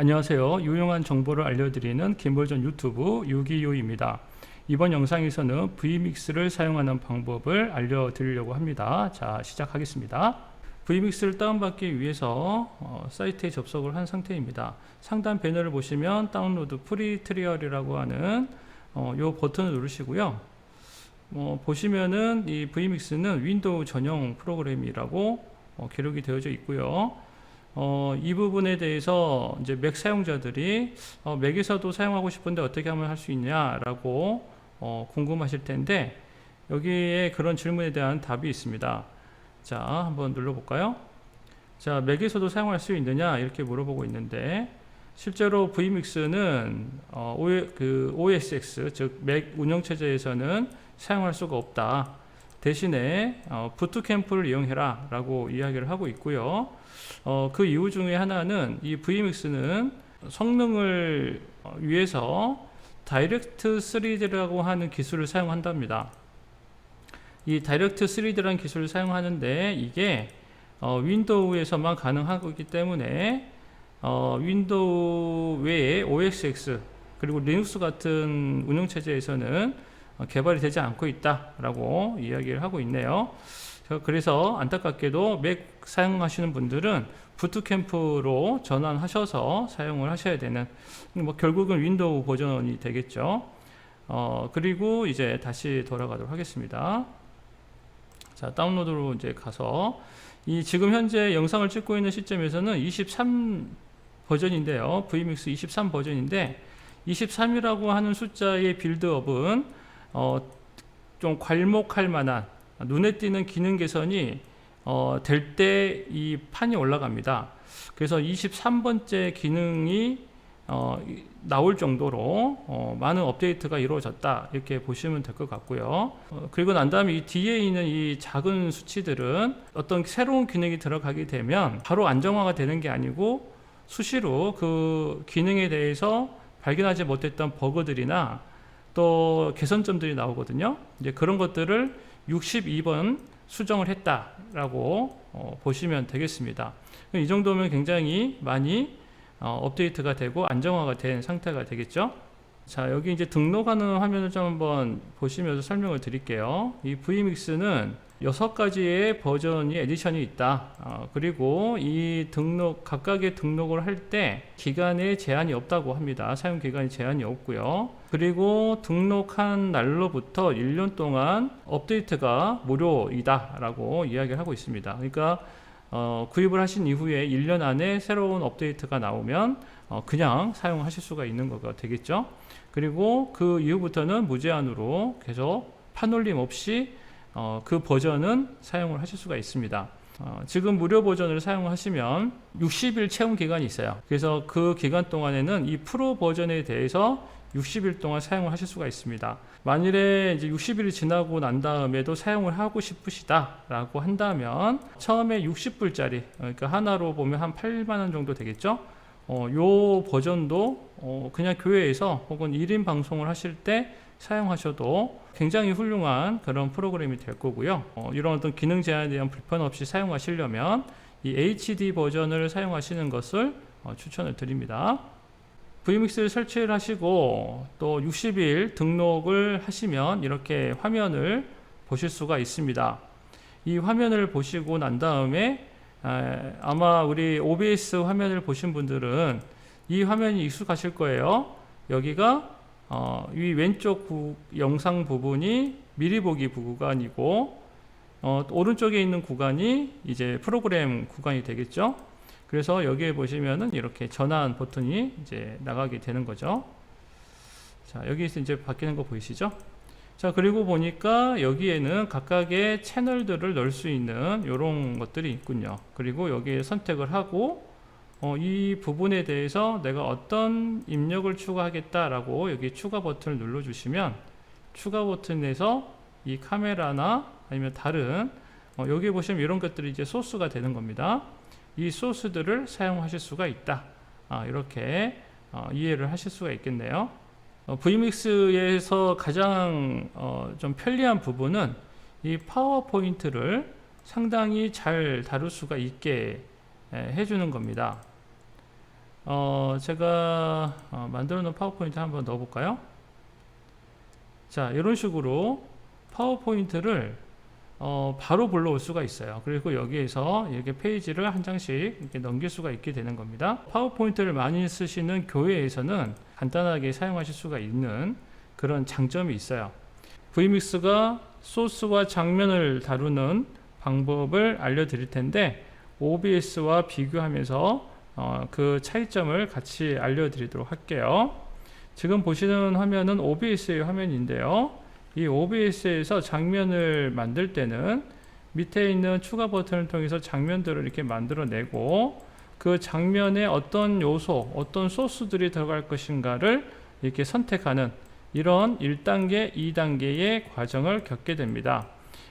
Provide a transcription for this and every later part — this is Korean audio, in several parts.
안녕하세요. 유용한 정보를 알려드리는 김벌전 유튜브 유기요입니다. 이번 영상에서는 Vmix를 사용하는 방법을 알려드리려고 합니다. 자, 시작하겠습니다. Vmix를 다운받기 위해서 사이트에 접속을 한 상태입니다. 상단 배너를 보시면 다운로드 프리 트리얼이라고 하는 이 버튼을 누르시고요. 보시면은 이 Vmix는 윈도우 전용 프로그램이라고 기록이 되어져 있고요. 이 부분에 대해서 이제 맥 사용자들이 맥에서도 사용하고 싶은데 어떻게 하면 할 수 있냐라고 궁금하실 텐데, 여기에 그런 질문에 대한 답이 있습니다. 자, 한번 눌러볼까요? 자, 맥에서도 사용할 수 있느냐 이렇게 물어보고 있는데, 실제로 Vmix는 OS X, 즉 맥 운영체제에서는 사용할 수가 없다. 대신에 부트캠프를 이용해라 라고 이야기를 하고 있고요. 그 이유 중에 하나는 이 Vmix는 성능을 위해서 다이렉트 3D라고 하는 기술을 사용한답니다. 이 다이렉트 3D라는 기술을 사용하는데, 이게 윈도우에서만 가능하기 때문에 윈도우 외에 OS X 그리고 리눅스 같은 운영체제에서는 개발이 되지 않고 있다라고 이야기를 하고 있네요. 그래서 안타깝게도 맥 사용하시는 분들은 부트캠프로 전환하셔서 사용을 하셔야 되는, 결국은 윈도우 버전이 되겠죠. 그리고 이제 다시 돌아가도록 하겠습니다. 자, 다운로드로 이제 가서 지금 현재 영상을 찍고 있는 시점에서는 23 버전인데요. Vmix 23 버전인데, 23이라고 하는 숫자의 빌드업은 좀 괄목할 만한, 눈에 띄는 기능 개선이 될 때 이 판이 올라갑니다. 그래서 23번째 기능이 나올 정도로 많은 업데이트가 이루어졌다 이렇게 보시면 될 것 같고요. 그리고 난 다음에 이 뒤에 있는 이 작은 수치들은 어떤 새로운 기능이 들어가게 되면 바로 안정화가 되는 게 아니고, 수시로 그 기능에 대해서 발견하지 못했던 버그들이나 또 개선점들이 나오거든요. 이제 그런 것들을 62번 수정을 했다라고 보시면 되겠습니다. 이 정도면 굉장히 많이 업데이트가 되고 안정화가 된 상태가 되겠죠. 자, 여기 이제 등록하는 화면을 좀 한번 보시면서 설명을 드릴게요. 이 Vmix는 6가지의 버전이 에디션이 있다. 그리고 이 각각의 등록을 할 때 기간에 제한이 없다고 합니다. 사용 기간이 제한이 없고요. 그리고 등록한 날로부터 1년 동안 업데이트가 무료이다 라고 이야기를 하고 있습니다. 그러니까 구입을 하신 이후에 1년 안에 새로운 업데이트가 나오면 그냥 사용하실 수가 있는 거가 되겠죠. 그리고 그 이후부터는 무제한으로 계속 판올림 없이 그 버전은 사용을 하실 수가 있습니다. 지금 무료 버전을 사용하시면 60일 채용 기간이 있어요. 그래서 그 기간 동안에는 이 프로 버전에 대해서 60일 동안 사용을 하실 수가 있습니다. 만일에 이제 60일이 지나고 난 다음에도 사용을 하고 싶으시다 라고 한다면, 처음에 60불짜리, 그러니까 하나로 보면 한 8만원 정도 되겠죠. 요 버전도 그냥 교회에서 혹은 1인 방송을 하실 때 사용하셔도 굉장히 훌륭한 그런 프로그램이 될 거고요. 이런 어떤 기능 제한에 대한 불편 없이 사용하시려면 이 HD 버전을 사용하시는 것을 추천을 드립니다. Vmix를 설치를 하시고 또 60일 등록을 하시면 이렇게 화면을 보실 수가 있습니다. 이 화면을 보시고 난 다음에 아마 우리 OBS 화면을 보신 분들은 이 화면이 익숙하실 거예요. 여기가 이 왼쪽 영상 부분이 미리 보기 구간이고, 오른쪽에 있는 구간이 이제 프로그램 구간이 되겠죠. 그래서 여기에 보시면은 이렇게 전환 버튼이 이제 나가게 되는 거죠. 자, 여기서 이제 바뀌는 거 보이시죠? 자, 그리고 보니까 여기에는 각각의 채널들을 넣을 수 있는 이런 것들이 있군요. 그리고 여기에 선택을 하고 이 부분에 대해서 내가 어떤 입력을 추가하겠다라고 여기 추가 버튼을 눌러주시면, 추가 버튼에서 이 카메라나 아니면 다른 여기 보시면 이런 것들이 이제 소스가 되는 겁니다. 이 소스들을 사용하실 수가 있다. 이렇게 이해를 하실 수가 있겠네요. Vmix에서 가장 좀 편리한 부분은 이 파워포인트를 상당히 잘 다룰 수가 있게 해주는 겁니다. 제가 만들어 놓은 파워포인트 한번 넣어 볼까요? 자, 이런 식으로 파워포인트를 바로 불러올 수가 있어요. 그리고 여기에서 이렇게 페이지를 한 장씩 이렇게 넘길 수가 있게 되는 겁니다. 파워포인트를 많이 쓰시는 교회에서는 간단하게 사용하실 수가 있는 그런 장점이 있어요. vmix가 소스와 장면을 다루는 방법을 알려드릴 텐데 OBS와 비교하면서 그 차이점을 같이 알려드리도록 할게요. 지금 보시는 화면은 OBS의 화면인데요. 이 OBS에서 장면을 만들 때는 밑에 있는 추가 버튼을 통해서 장면들을 이렇게 만들어내고 그 장면에 어떤 요소, 어떤 소스들이 들어갈 것인가를 이렇게 선택하는 이런 1단계, 2단계의 과정을 겪게 됩니다.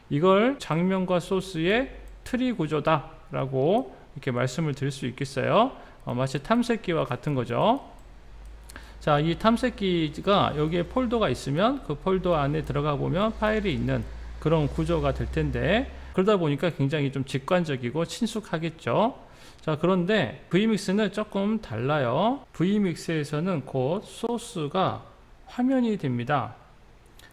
이걸 장면과 소스의 트리 구조다 라고 이렇게 말씀을 드릴 수 있겠어요. 마치 탐색기와 같은 거죠. 자, 이 탐색기가 여기에 폴더가 있으면 그 폴더 안에 들어가 보면 파일이 있는 그런 구조가 될 텐데 그러다 보니까 굉장히 좀 직관적이고 친숙하겠죠. 자, 그런데 vmix는 조금 달라요. vmix에서는 곧 소스가 화면이 됩니다.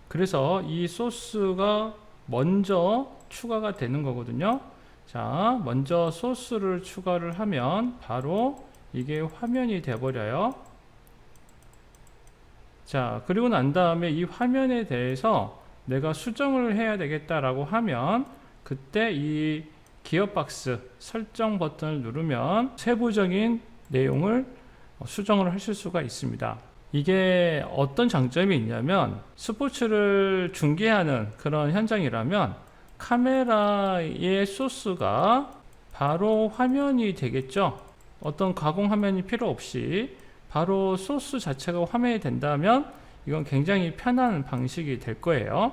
그래서 이 소스가 먼저 추가가 되는 거거든요. 자, 먼저 소스를 추가를 하면 바로 이게 화면이 돼 버려요. 자, 그리고 난 다음에 이 화면에 대해서 내가 수정을 해야 되겠다라고 하면 그때 이 기어박스 설정 버튼을 누르면 세부적인 내용을 수정을 하실 수가 있습니다. 이게 어떤 장점이 있냐면 스포츠를 중계하는 그런 현장이라면 카메라의 소스가 바로 화면이 되겠죠. 어떤 가공 화면이 필요 없이 바로 소스 자체가 화면이 된다면 이건 굉장히 편한 방식이 될 거예요.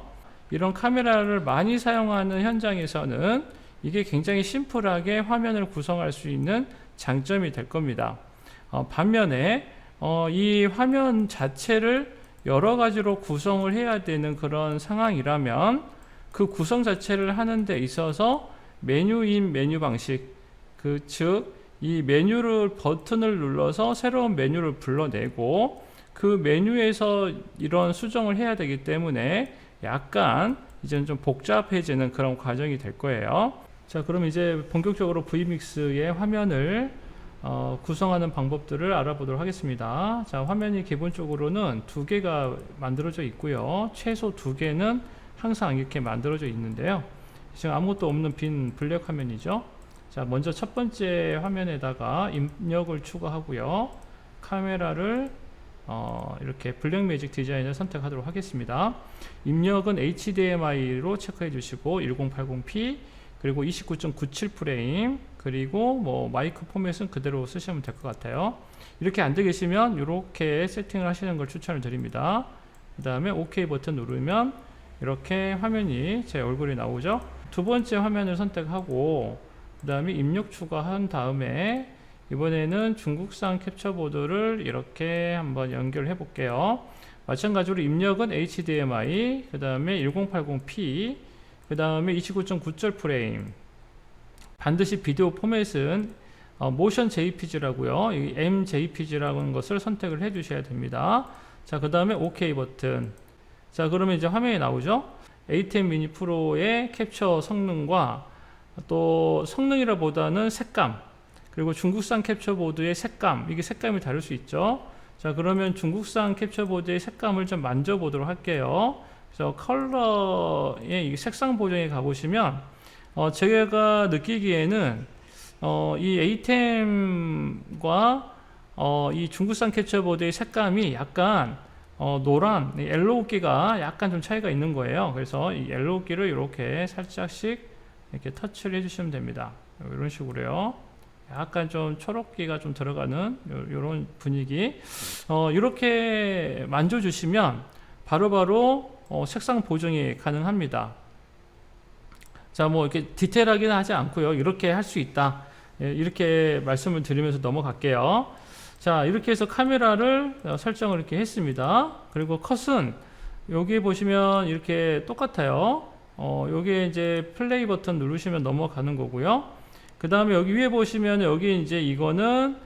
이런 카메라를 많이 사용하는 현장에서는 이게 굉장히 심플하게 화면을 구성할 수 있는 장점이 될 겁니다. 반면에 이 화면 자체를 여러 가지로 구성을 해야 되는 그런 상황이라면 그 구성 자체를 하는 데 있어서 메뉴인 메뉴 방식, 즉 이 메뉴를 버튼을 눌러서 새로운 메뉴를 불러내고 그 메뉴에서 이런 수정을 해야 되기 때문에 약간 이제는 좀 복잡해지는 그런 과정이 될 거예요. 자, 그럼 이제 본격적으로 vmix의 화면을 구성하는 방법들을 알아보도록 하겠습니다. 자, 화면이 기본적으로는 2개가 만들어져 있고요. 최소 2개는 항상 이렇게 만들어져 있는데요. 지금 아무것도 없는 빈 블랙 화면이죠. 자, 먼저 첫 번째 화면에다가 입력을 추가하고요. 카메라를 이렇게 블랙매직 디자인을 선택하도록 하겠습니다. 입력은 HDMI로 체크해 주시고 1080p 그리고 29.97 프레임 그리고 뭐 마이크 포맷은 그대로 쓰시면 될 것 같아요. 이렇게 안 되시면 이렇게 세팅을 하시는 걸 추천을 드립니다. 그 다음에 OK 버튼 누르면 이렇게 화면이 제 얼굴이 나오죠. 두 번째 화면을 선택하고 그 다음에 입력 추가한 다음에 이번에는 중국산 캡처보드를 이렇게 한번 연결해 볼게요. 마찬가지로 입력은 HDMI 그 다음에 1080p 그 다음에 29.97 프레임 반드시 비디오 포맷은 모션 JPG라고요. 이 MJPG라는 것을 선택을 해 주셔야 됩니다. 자, 그 다음에 OK 버튼. 자, 그러면 이제 화면이 나오죠. A10 미니 프로의 캡처 성능과 또 성능이라 보다는 색감 그리고 중국산 캡처보드의 색감 이게 색감이 다를 수 있죠. 자, 그러면 중국산 캡처보드의 색감을 좀 만져보도록 할게요. 그래서 컬러의 이 색상 보정에 가보시면 제가 느끼기에는 이 A10과 이 중국산 캡처보드의 색감이 약간 노란 옐로우기가 약간 좀 차이가 있는 거예요. 그래서 이 옐로우기를 이렇게 살짝씩 이렇게 터치를 해주시면 됩니다. 이런 식으로요. 약간 좀 초록기가 좀 들어가는 이런 분위기. 이렇게 만져주시면 바로바로 색상 보정이 가능합니다. 자, 뭐 이렇게 디테일하게는 하지 않고요. 이렇게 할 수 있다. 이렇게 말씀을 드리면서 넘어갈게요. 자, 이렇게 해서 카메라를 설정을 이렇게 했습니다. 그리고 컷은 여기 보시면 이렇게 똑같아요. 여기에 이제 플레이 버튼 누르시면 넘어가는 거고요. 그 다음에 여기 위에 보시면 여기 이제 이거는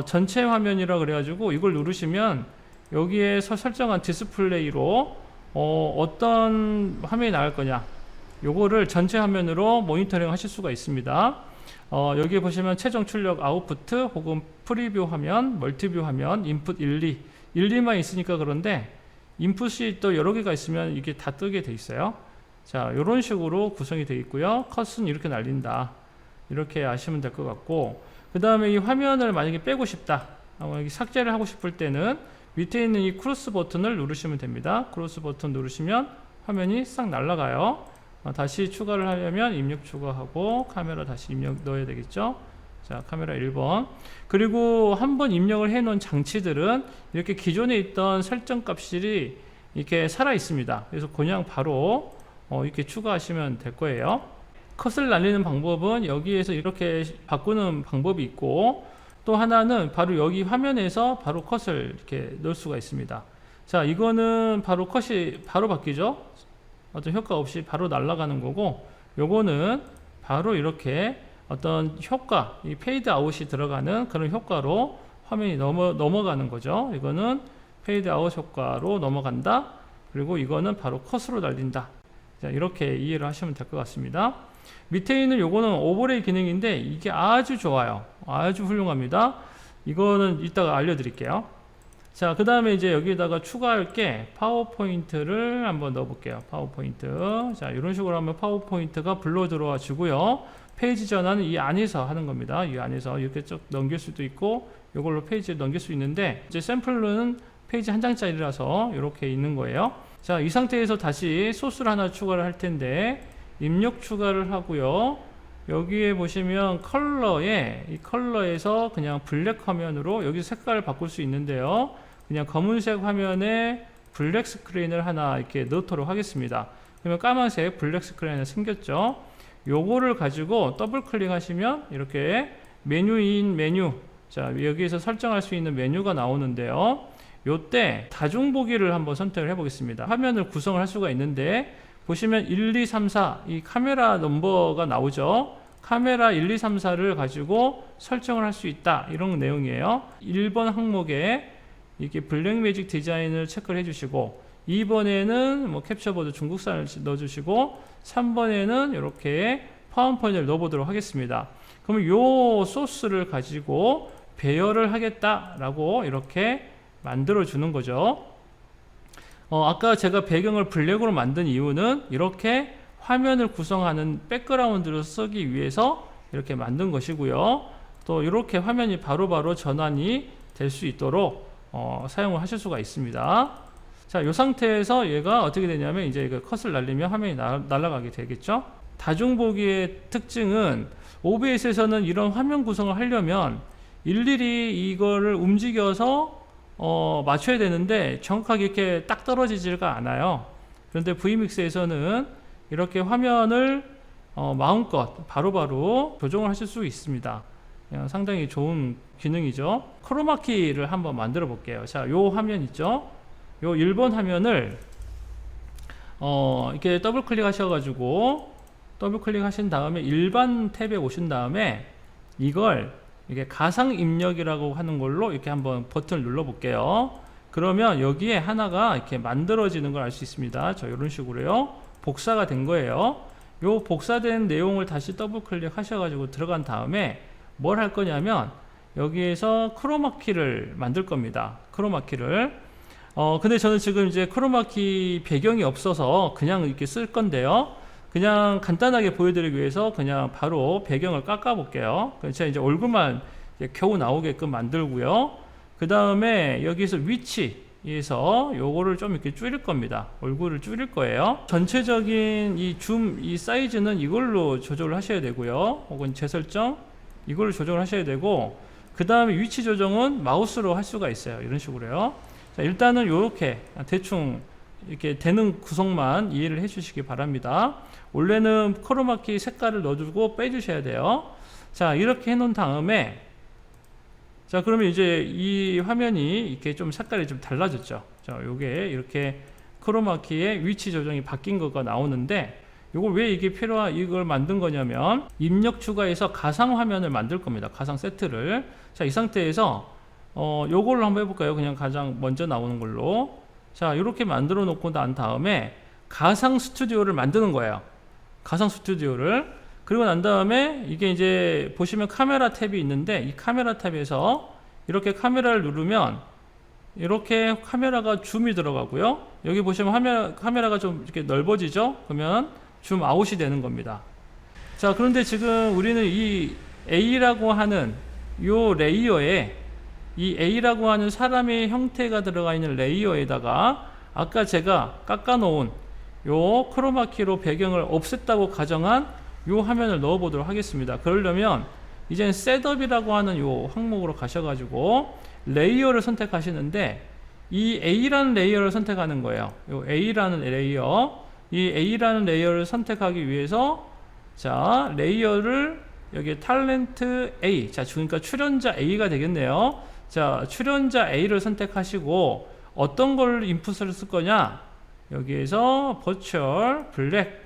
전체 화면이라 그래가지고 이걸 누르시면 여기에서 설정한 디스플레이로 어떤 화면이 나갈 거냐, 요거를 전체 화면으로 모니터링 하실 수가 있습니다. 여기 보시면 최종 출력 아웃풋 혹은 프리뷰 화면, 멀티뷰 화면, 인풋 1, 2, 1, 2만 있으니까 그런데 인풋이 또 여러 개가 있으면 이게 다 뜨게 돼 있어요. 자, 이런 식으로 구성이 되어 있고요. 컷은 이렇게 날린다, 이렇게 아시면 될 것 같고, 그 다음에 이 화면을 만약에 빼고 싶다, 삭제를 하고 싶을 때는 밑에 있는 이 크로스 버튼을 누르시면 됩니다. 크로스 버튼 누르시면 화면이 싹 날아가요. 다시 추가를 하려면 입력 추가하고 카메라 다시 입력 넣어야 되겠죠. 자, 카메라 1번. 그리고 한번 입력을 해 놓은 장치들은 이렇게 기존에 있던 설정 값들이 이렇게 살아 있습니다. 그래서 그냥 바로 이렇게 추가하시면 될 거예요. 컷을 날리는 방법은 여기에서 이렇게 바꾸는 방법이 있고, 또 하나는 바로 여기 화면에서 바로 컷을 이렇게 넣을 수가 있습니다. 자, 이거는 바로 컷이 바로 바뀌죠. 어떤 효과 없이 바로 날아가는 거고, 요거는 바로 이렇게 어떤 효과, 이 페이드 아웃이 들어가는 그런 효과로 화면이 넘어가는 거죠. 이거는 페이드 아웃 효과로 넘어간다. 그리고 이거는 바로 컷으로 날린다. 자, 이렇게 이해를 하시면 될 것 같습니다. 밑에 있는 요거는 오버레이 기능인데 이게 아주 좋아요. 아주 훌륭합니다. 이거는 이따가 알려드릴게요. 자, 그 다음에 이제 여기에다가 추가할 게 파워포인트를 한번 넣어 볼게요. 파워포인트. 자, 이런 식으로 하면 파워포인트가 불러 들어와 주고요. 페이지 전환은 이 안에서 하는 겁니다. 이 안에서 이렇게 쭉 넘길 수도 있고, 이걸로 페이지를 넘길 수 있는데, 이제 샘플은 페이지 한 장짜리라서 이렇게 있는 거예요. 자, 이 상태에서 다시 소스를 하나 추가를 할 텐데, 입력 추가를 하고요. 여기에 보시면 컬러에, 이 컬러에서 그냥 블랙 화면으로 여기 색깔을 바꿀 수 있는데요. 그냥 검은색 화면에 블랙 스크린을 하나 이렇게 넣도록 하겠습니다. 그러면 까만색 블랙 스크린이 생겼죠. 요거를 가지고 더블 클릭하시면 이렇게 메뉴인 메뉴, 자, 여기에서 설정할 수 있는 메뉴가 나오는데요. 요때 다중보기를 한번 선택을 해 보겠습니다. 화면을 구성을 할 수가 있는데, 보시면 1, 2, 3, 4 이 카메라 넘버가 나오죠. 카메라 1, 2, 3, 4를 가지고 설정을 할 수 있다, 이런 내용이에요. 1번 항목에 이렇게 블랙매직 디자인을 체크를 해주시고, 2번에는 뭐 캡처보드 중국산을 넣어주시고, 3번에는 이렇게 파워포인트를 넣어보도록 하겠습니다. 그러면 요 소스를 가지고 배열을 하겠다라고 이렇게 만들어 주는 거죠. 아까 제가 배경을 블랙으로 만든 이유는 이렇게 화면을 구성하는 백그라운드를 쓰기 위해서 이렇게 만든 것이고요. 또 이렇게 화면이 바로바로 전환이 될 수 있도록 사용을 하실 수가 있습니다. 자, 이 상태에서 얘가 어떻게 되냐면 이제 이거 컷을 날리면 화면이 날아가게 되겠죠. 다중보기의 특징은 OBS에서는 이런 화면 구성을 하려면 일일이 이거를 움직여서 맞춰야 되는데 정확하게 이렇게 딱 떨어지지가 않아요. 그런데 Vmix에서는 이렇게 화면을 마음껏 바로바로 조정을 하실 수 있습니다. 상당히 좋은 기능이죠. 크로마키를 한번 만들어 볼게요. 자, 요 화면 있죠? 요 1번 화면을 이렇게 더블 클릭 하셔가지고, 더블 클릭 하신 다음에 일반 탭에 오신 다음에 이걸 이게 가상 입력이라고 하는 걸로 이렇게 한번 버튼을 눌러 볼게요. 그러면 여기에 하나가 이렇게 만들어지는 걸 알 수 있습니다. 저 이런 식으로요. 복사가 된 거예요. 요 복사된 내용을 다시 더블 클릭 하셔가지고 들어간 다음에 뭘 할 거냐면 여기에서 크로마키를 만들 겁니다. 크로마키를. 근데 저는 지금 이제 크로마키 배경이 없어서 그냥 이렇게 쓸 건데요. 그냥 간단하게 보여드리기 위해서 그냥 바로 배경을 깎아 볼게요. 제가 이제 얼굴만 이제 겨우 나오게끔 만들고요. 그 다음에 여기서 위치에서 요거를 좀 이렇게 줄일 겁니다. 얼굴을 줄일 거예요. 전체적인 이 사이즈는 이걸로 조절을 하셔야 되고요. 혹은 재설정 이걸로 조정을 하셔야 되고, 그 다음에 위치 조정은 마우스로 할 수가 있어요. 이런 식으로요. 자, 일단은 요렇게 대충 이렇게 되는 구성만 이해를 해 주시기 바랍니다. 원래는 크로마키 색깔을 넣어주고 빼주셔야 돼요. 자, 이렇게 해 놓은 다음에, 자, 그러면 이제 이 화면이 이렇게 좀 색깔이 좀 달라졌죠. 자, 요게 이렇게 크로마키의 위치 조정이 바뀐 거가 나오는데, 이걸 왜 이게 이걸 만든 거냐면 입력 추가해서 가상 화면을 만들 겁니다. 가상 세트를. 자, 이 상태에서 요걸로 한번 해볼까요? 그냥 가장 먼저 나오는 걸로. 자, 이렇게 만들어 놓고 난 다음에 가상 스튜디오를 만드는 거예요. 가상 스튜디오를. 그리고 난 다음에 이게 이제 보시면 카메라 탭이 있는데 이 카메라 탭에서 이렇게 카메라를 누르면 이렇게 카메라가 줌이 들어가고요. 여기 보시면 카메라가 좀 이렇게 넓어지죠? 그러면 줌 아웃이 되는 겁니다. 자, 그런데 지금 우리는 이 A라고 하는 요 레이어에 이 A라고 하는 사람의 형태가 들어가 있는 레이어에다가 아까 제가 깎아 놓은 요 크로마키로 배경을 없앴다고 가정한 요 화면을 넣어 보도록 하겠습니다. 그러려면 이제는 셋업이라고 하는 요 항목으로 가셔가지고 레이어를 선택하시는데 이 A라는 레이어를 선택하는 거예요. 요 A라는 레이어, 이 A라는 레이어를 선택하기 위해서 자, 레이어를 여기 탤런트 A, 자, 그러니까 출연자 A가 되겠네요. 자, 출연자 A를 선택하시고 어떤 걸 인풋을 쓸 거냐? 여기에서 버추얼 블랙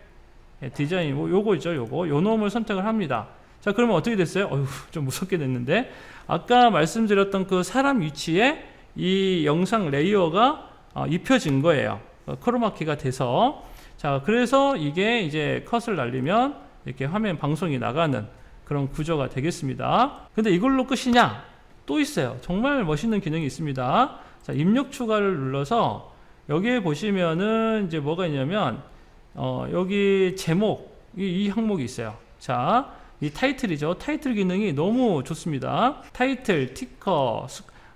디자인 요거 있죠, 요거 요 놈을 선택을 합니다. 자, 그러면 어떻게 됐어요? 어휴, 좀 무섭게 됐는데 아까 말씀드렸던 그 사람 위치에 이 영상 레이어가 입혀진 거예요. 크로마키가 돼서. 자, 그래서 이게 이제 컷을 날리면 이렇게 화면 방송이 나가는 그런 구조가 되겠습니다. 근데 이걸로 끝이냐? 또 있어요. 정말 멋있는 기능이 있습니다. 자, 입력 추가를 눌러서 여기에 보시면은 이제 뭐가 있냐면 여기 제목 이 항목이 있어요. 자, 이 타이틀이죠. 타이틀 기능이 너무 좋습니다. 타이틀, 티커,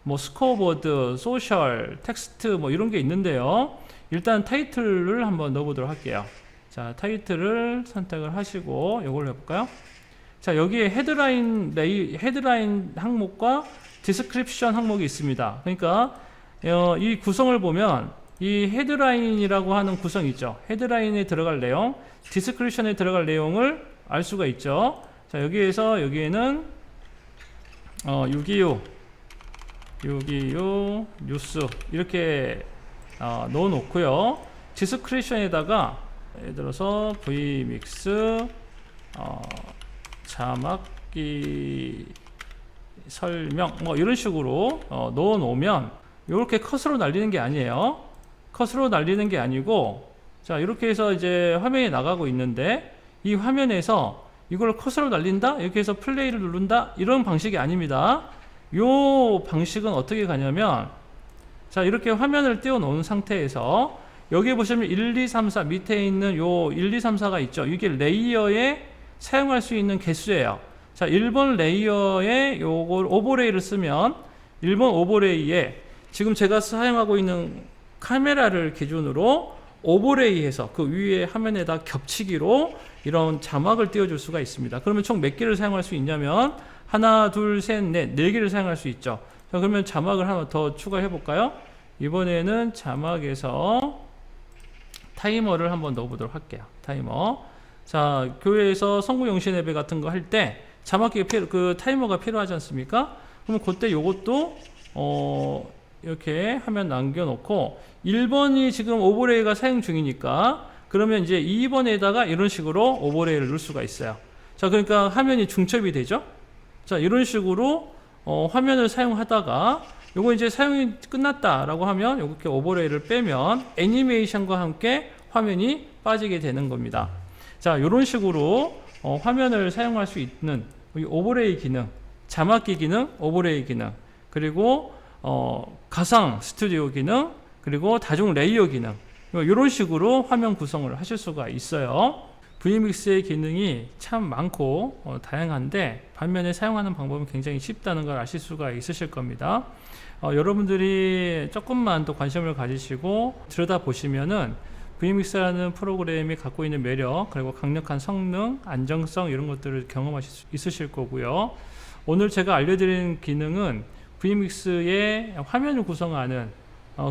뭐 스코어보드, 소셜, 텍스트 뭐 이런 게 있는데요. 일단 타이틀을 한번 넣어보도록 할게요. 자, 타이틀을 선택을 하시고 이걸 해볼까요? 자, 여기에 헤드라인 항목과 디스크립션 항목이 있습니다. 그러니까 이 구성을 보면 이 헤드라인이라고 하는 구성이 있죠. 헤드라인에 들어갈 내용, 디스크립션에 들어갈 내용을 알 수가 있죠. 자, 여기에는 6.25 뉴스 이렇게 넣어 놓고요. 디스크립션에다가 예를 들어서 vmix 자막기 설명 뭐 이런 식으로 넣어 놓으면 이렇게 컷으로 날리는 게 아니에요. 컷으로 날리는 게 아니고, 자, 이렇게 해서 이제 화면이 나가고 있는데 이 화면에서 이걸 컷으로 날린다? 이렇게 해서 플레이를 누른다? 이런 방식이 아닙니다. 요 방식은 어떻게 가냐면, 자, 이렇게 화면을 띄워 놓은 상태에서 여기 보시면 1, 2, 3, 4 밑에 있는 요 1, 2, 3, 4가 있죠. 이게 레이어에 사용할 수 있는 개수예요. 자, 1번 레이어에 요걸 오버레이를 쓰면 1번 오버레이에 지금 제가 사용하고 있는 카메라를 기준으로 오버레이해서 그 위에 화면에다 겹치기로 이런 자막을 띄워줄 수가 있습니다. 그러면 총 몇 개를 사용할 수 있냐면 하나, 둘, 셋, 넷, 4개를 사용할 수 있죠. 자, 그러면 자막을 하나 더 추가해 볼까요? 이번에는 자막에서 타이머를 한번 넣어보도록 할게요. 타이머. 자, 교회에서 성구영신 예배 같은 거 할 때 자막기가 그 타이머가 필요하지 않습니까? 그럼 그때 요것도 이렇게 화면 남겨놓고 1번이 지금 오버레이가 사용 중이니까 그러면 이제 2번에다가 이런 식으로 오버레이를 넣을 수가 있어요. 자, 그러니까 화면이 중첩이 되죠. 자, 이런 식으로 화면을 사용하다가 요거 이제 사용이 끝났다라고 하면 이렇게 오버레이를 빼면 애니메이션과 함께 화면이 빠지게 되는 겁니다. 자, 이런 식으로 화면을 사용할 수 있는 이 오버레이 기능, 자막기 기능, 오버레이 기능, 그리고 가상 스튜디오 기능, 그리고 다중 레이어 기능, 이런 식으로 화면 구성을 하실 수가 있어요. vmix의 기능이 참 많고 다양한데 반면에 사용하는 방법은 굉장히 쉽다는 걸 아실 수가 있으실 겁니다. 여러분들이 조금만 더 관심을 가지시고 들여다보시면은 vmix라는 프로그램이 갖고 있는 매력, 그리고 강력한 성능, 안정성 이런 것들을 경험하실 수 있으실 거고요. 오늘 제가 알려드린 기능은 vmix의 화면을 구성하는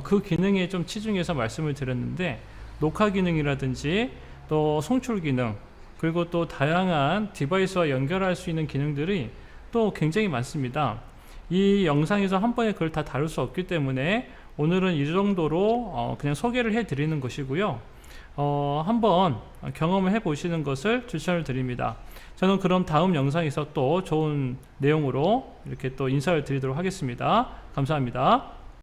그 기능에 좀 치중해서 말씀을 드렸는데, 녹화 기능이라든지 또 송출 기능, 그리고 또 다양한 디바이스와 연결할 수 있는 기능들이 또 굉장히 많습니다. 이 영상에서 한 번에 그걸 다 다룰 수 없기 때문에 오늘은 이 정도로 그냥 소개를 해 드리는 것이고요. 한번 경험을 해 보시는 것을 추천을 드립니다. 저는 그럼 다음 영상에서 또 좋은 내용으로 이렇게 또 인사를 드리도록 하겠습니다. 감사합니다.